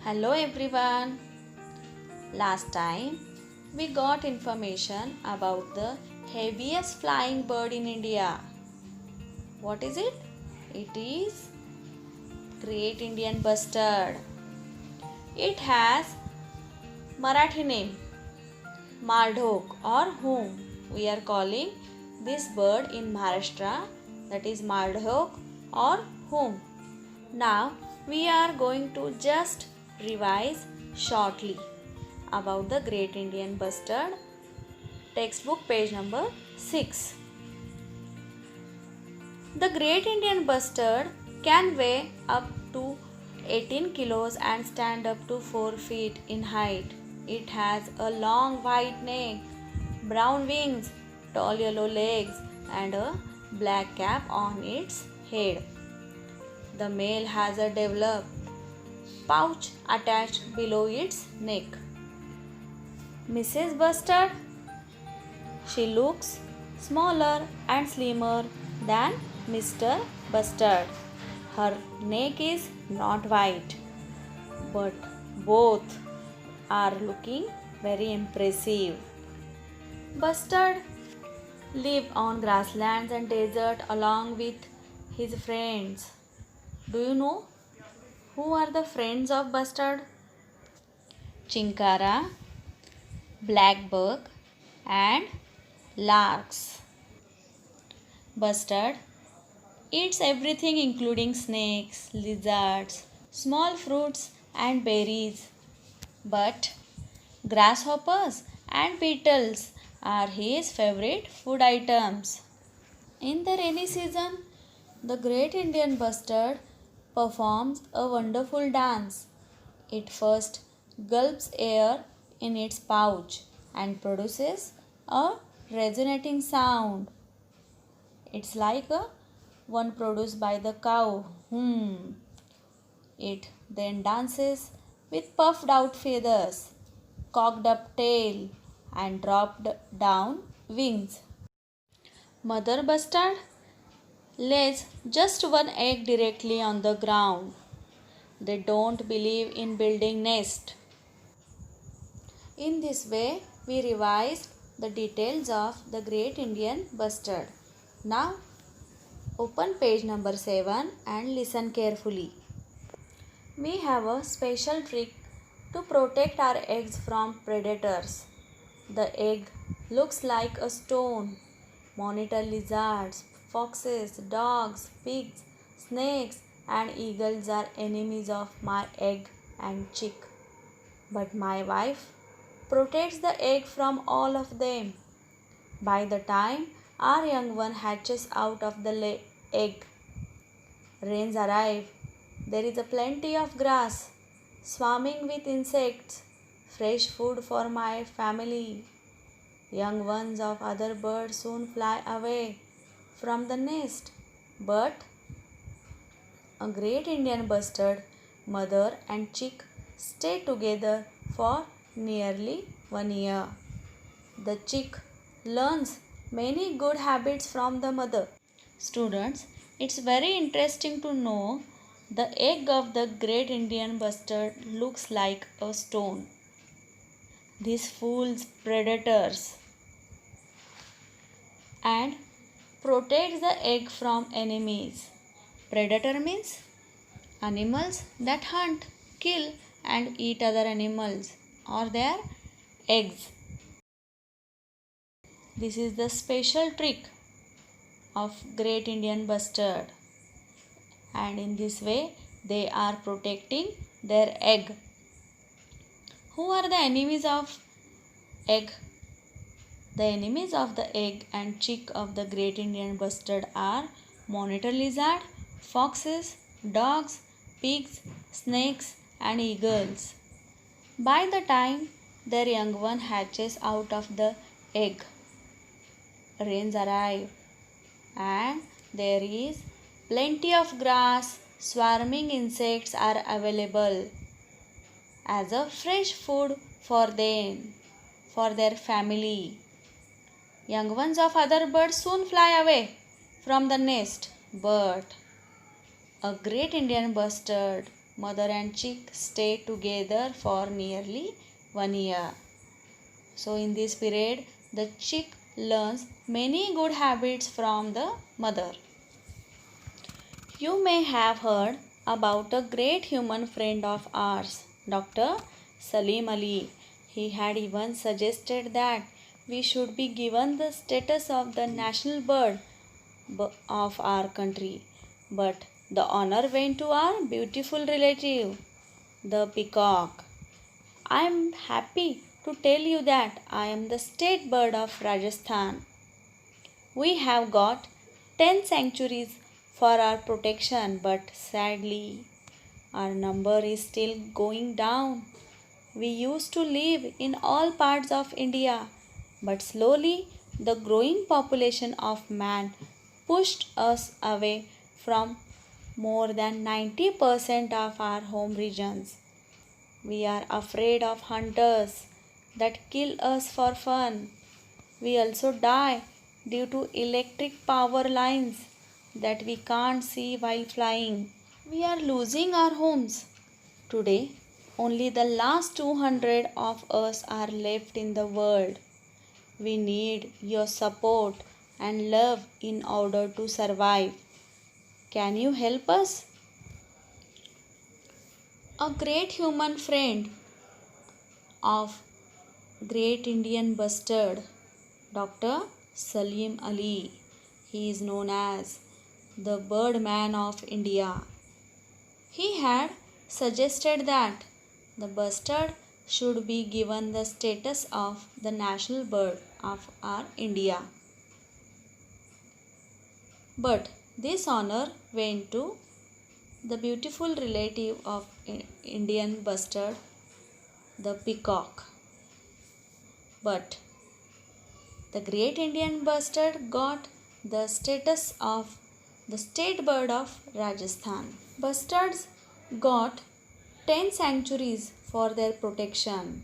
Hello everyone. Last time we got information about the heaviest flying bird in India. What is it? It is Great Indian Bustard. It has Marathi name Mardhok or whom we are calling this bird in Maharashtra, that is Mardhok or whom. Now we are going to just revise shortly about the Great Indian Bustard, textbook page number 6. The Great Indian Bustard can weigh up to 18 kilos and stand up to 4 feet in height. It has a long white neck, brown wings, tall yellow legs, and a black cap on its head. The male has a developed pouch attached below its neck. Mrs. Bustard, she looks smaller and slimmer than Mr. Bustard. Her neck is not white, but both are looking very impressive. Bustard live on grasslands and desert along with his friends. Do you know who are the friends of Bustard? Chinkara, blackbird, and larks. Bustard eats everything including snakes, lizards, small fruits, and berries. But grasshoppers and beetles are his favorite food items. In the rainy season, the Great Indian Bustard performs a wonderful dance. It first gulps air in its pouch and produces a resonating sound. It's like a one produced by the cow. It then dances with puffed out feathers, cocked up tail, and dropped down wings. Mother bustard lays just one egg directly on the ground. They don't believe in building nest. In this way, we revised the details of the Great Indian Bustard. Now, open page number 7 and listen carefully. We have a special trick to protect our eggs from predators. The egg looks like a stone. Monitor lizards, foxes, dogs, pigs, snakes, and eagles are enemies of my egg and chick. But my wife protects the egg from all of them. By the time our young one hatches out of the egg, rains arrive. There is a plenty of grass, swarming with insects, fresh food for my family. Young ones of other birds soon fly away from the nest, but a Great Indian Bustard, mother and chick stay together for nearly 1 year. The chick learns many good habits from the mother. Students, it's very interesting to know the egg of the Great Indian Bustard looks like a stone. This fools predators and protects the egg from enemies. Predator means animals that hunt, kill, and eat other animals or their eggs. This is the special trick of Great Indian Bustard, and in this way they are protecting their egg. Who are the enemies of egg? The enemies of the egg and chick of the Great Indian Bustard are monitor lizard, foxes, dogs, pigs, snakes, and eagles. By the time their young one hatches out of the egg, rains arrive and there is plenty of grass, swarming insects are available as a fresh food for them, for their family. Young ones of other birds soon fly away from the nest, but a Great Indian Bustard Mother and chick stay together for nearly 1 year. So in this period, the chick learns many good habits from the mother. You may have heard about a great human friend of ours, Dr. Salim Ali. He had even suggested that we should be given the status of the national bird of our country. But the honor went to our beautiful relative, the peacock. I am happy to tell you that I am the state bird of Rajasthan. We have got 10 sanctuaries for our protection, but sadly, our number is still going down. We used to live in all parts of India, but slowly the growing population of man pushed us away from more than 90% of our home regions. We are afraid of hunters that kill us for fun. We also die due to electric power lines that we can't see while flying. We are losing our homes. Today, only the last 200 of us are left in the world. We need your support and love in order to survive. Can you help us? A great human friend of great Indian bustard, Dr. Salim Ali. He is known as the Birdman of India. He had suggested that the bustard should be given the status of the national bird of our India. But this honor went to the beautiful relative of Indian bustard, the peacock. But the great Indian bustard got the status of the state bird of Rajasthan. Bustards got 10 sanctuaries for their protection,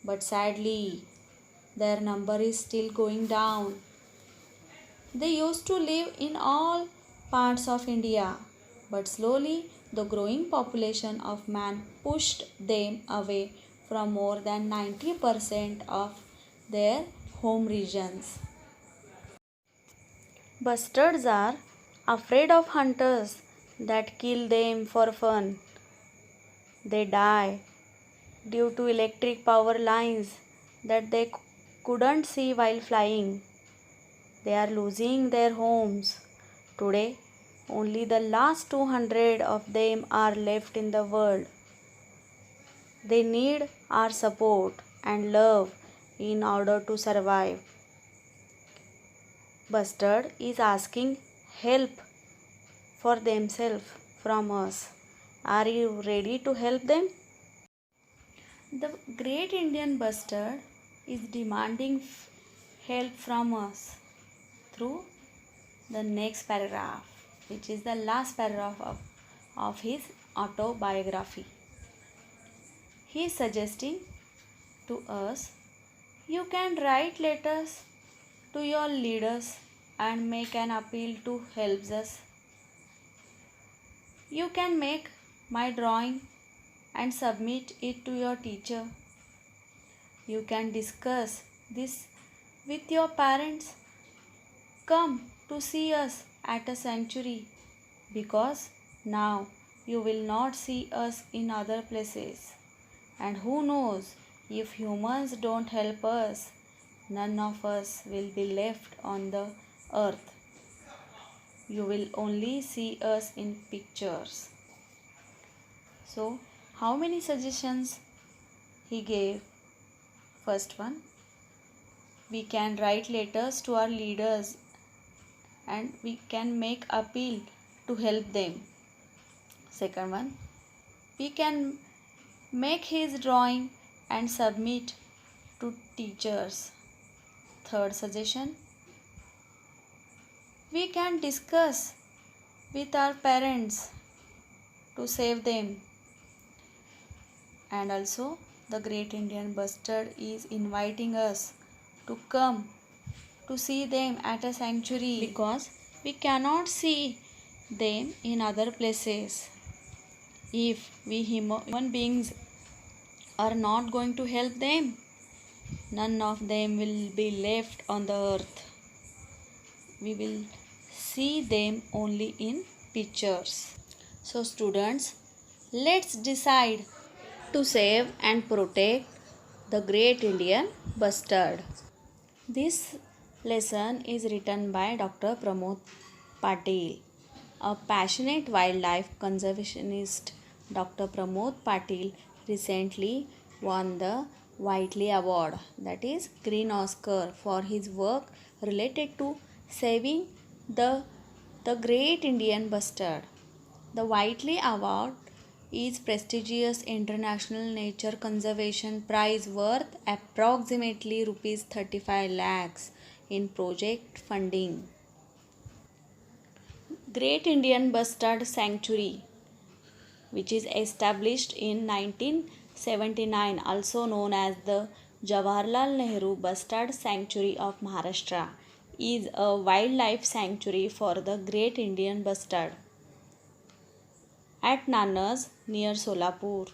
but sadly, their number is still going down. They used to live in all parts of India, but slowly the growing population of man pushed them away from more than 90% of their home regions. Bustards are afraid of hunters that kill them for fun. They die due to electric power lines that they couldn't see while flying. They are losing their homes. Today, only the last 200 of them are left in the world. They need our support and love in order to survive. Bustard is asking help for themselves from us. Are you ready to help them? The great Indian bustard is demanding help from us through the next paragraph, which is the last paragraph of his autobiography. He is suggesting to us, you can write letters to your leaders and make an appeal to help us. You can make my drawing and submit it to your teacher. You can discuss this with your parents. Come to see us at a sanctuary, because now you will not see us in other places. And who knows, if humans don't help us, none of us will be left on the earth. You will only see us in pictures. So, how many suggestions he gave? First one, we can write letters to our leaders and we can make appeal to help them. Second one, we can make his drawing and submit to teachers. Third suggestion, we can discuss with our parents to save them. And also, the great Indian bustard is inviting us to come to see them at a sanctuary, because we cannot see them in other places. If we human beings are not going to help them, none of them will be left on the earth. We will see them only in pictures. So, students, let's decide to save and protect the great Indian bustard. This lesson is written by Dr. Pramod Patil, a passionate wildlife conservationist. Dr. Pramod Patil recently won the Whiteley Award, that is Green Oscar, for his work related to saving the, the great Indian bustard. The Whiteley Award is prestigious international nature conservation prize worth approximately rupees 35 lakhs in project funding. Great Indian Bustard Sanctuary, which is established in 1979, also known as the Jawaharlal Nehru Bustard Sanctuary of Maharashtra, is a wildlife sanctuary for the great Indian bustard at Nanas near Solapur,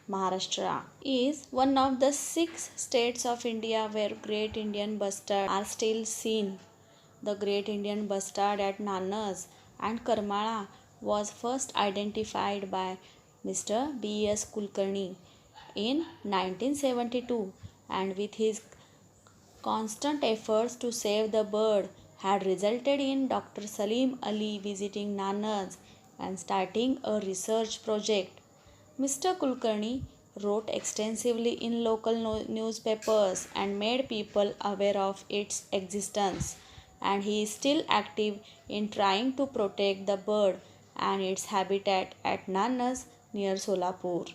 Maharashtra, is one of the 6 states of India where great Indian bustards are still seen. The great Indian bustard at Nanas and Karmala was first identified by Mr. B.S. Kulkarni in 1972, and with his constant efforts to save the bird had resulted in Dr. Salim Ali visiting Nanas and starting a research project. Mr. Kulkarni wrote extensively in local newspapers and made people aware of its existence, and he is still active in trying to protect the bird and its habitat at Nanas near Solapur.